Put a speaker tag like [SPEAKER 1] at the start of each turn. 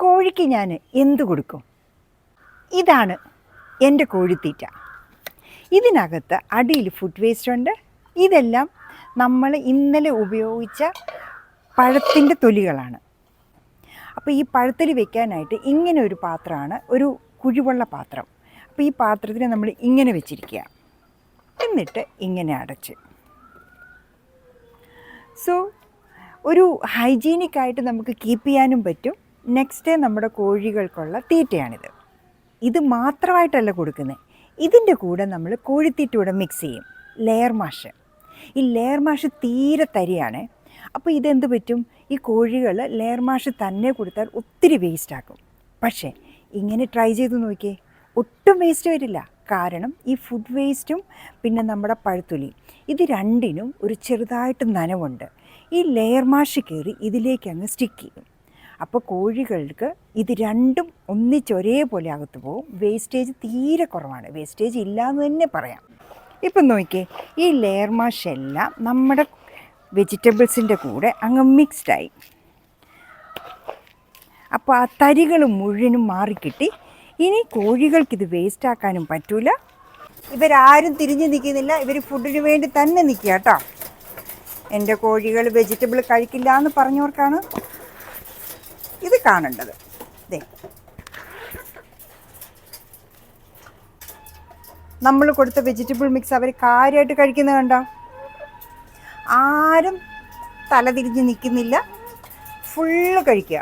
[SPEAKER 1] കോഴിക്ക് ഞാൻ എന്ത് കൊടുക്കും? ഇതാണ് എൻ്റെ കോഴിത്തീറ്റ. ഇതിനകത്ത് അടിയിൽ ഫുഡ് വേസ്റ്റ് ഉണ്ട്. ഇതെല്ലാം നമ്മൾ ഇന്നലെ ഉപയോഗിച്ച പഴത്തിൻ്റെ തൊലികളാണ്. അപ്പോൾ ഈ പഴത്തിൽ വെക്കാനായിട്ട് ഇങ്ങനെ ഒരു പാത്രമാണ്, ഒരു കുഴിവുള്ള പാത്രം. അപ്പോൾ ഈ പാത്രത്തിന് നമ്മൾ ഇങ്ങനെ വെച്ചിരിക്കുക, എന്നിട്ട് ഇങ്ങനെ അടച്ച്. സോ ഒരു ഹൈജീനിക്കായിട്ട് നമുക്ക് കീപ്പ് ചെയ്യാനും പറ്റും. നെക്സ്റ്റ് നമ്മുടെ കോഴികൾക്കുള്ള തീറ്റയാണിത്. ഇത് മാത്രമായിട്ടല്ല കൊടുക്കുന്നത്, ഇതിൻ്റെ കൂടെ നമ്മൾ കോഴിത്തീറ്റ കൂടെ മിക്സ് ചെയ്യും. ലെയർ മാഷ്. ഈ ലെയർ മാഷ് തീരെ തരിയാണ്. അപ്പോൾ ഇതെന്ത് പറ്റും, ഈ കോഴികൾ ലെയർ മാഷ് തന്നെ കൊടുത്താൽ ഒത്തിരി വേസ്റ്റാക്കും. പക്ഷേ ഇങ്ങനെ ട്രൈ ചെയ്ത് നോക്കിയേ, ഒട്ടും വേസ്റ്റ് വരില്ല. കാരണം ഈ ഫുഡ് വേസ്റ്റും പിന്നെ നമ്മുടെ പഴത്തൊലി, ഇത് രണ്ടിനും ഒരു ചെറുതായിട്ട് നനവുണ്ട്. ഈ ലെയർ മാഷ് കയറി ഇതിലേക്ക് അങ്ങ് സ്റ്റിക്ക് ചെയ്യും. അപ്പോൾ കോഴികൾക്ക് ഇത് രണ്ടും ഒന്നിച്ചൊരേപോലെ അകത്ത് പോകും. വേസ്റ്റേജ് തീരെ കുറവാണ്, വേസ്റ്റേജ് ഇല്ലയെന്ന് തന്നെ പറയാം. ഇപ്പം നോക്കിയേ, ഈ ലെയർ മാഷ് എല്ലാം നമ്മുടെ വെജിറ്റബിൾസിൻ്റെ കൂടെ അങ്ങ് മിക്സ്ഡായി. അപ്പോൾ ആ തരികൾ മുഴുവനും മാറിക്കിട്ടി. ഇനി കോഴികൾക്കിത് വേസ്റ്റാക്കാനും പറ്റൂല. ഇവരാരും തിരിഞ്ഞ് നിൽക്കുന്നില്ല, ഇവർ ഫുഡിന് വേണ്ടി തന്നെ നിൽക്കുക കേട്ടോ. എൻ്റെ കോഴികൾ വെജിറ്റബിൾ കഴിക്കില്ല എന്ന് പറഞ്ഞവർക്കാണ് ഇത് കാണേണ്ടത്. ദേ, നമ്മൾ കൊടുത്ത വെജിറ്റബിൾ മിക്സ് അവർ കാര്യമായിട്ട് കഴിക്കുന്നത് കണ്ടോ. ആരും തല തിരിഞ്ഞ് നിൽക്കുന്നില്ല, ഫുള്ള് കഴിക്കുക.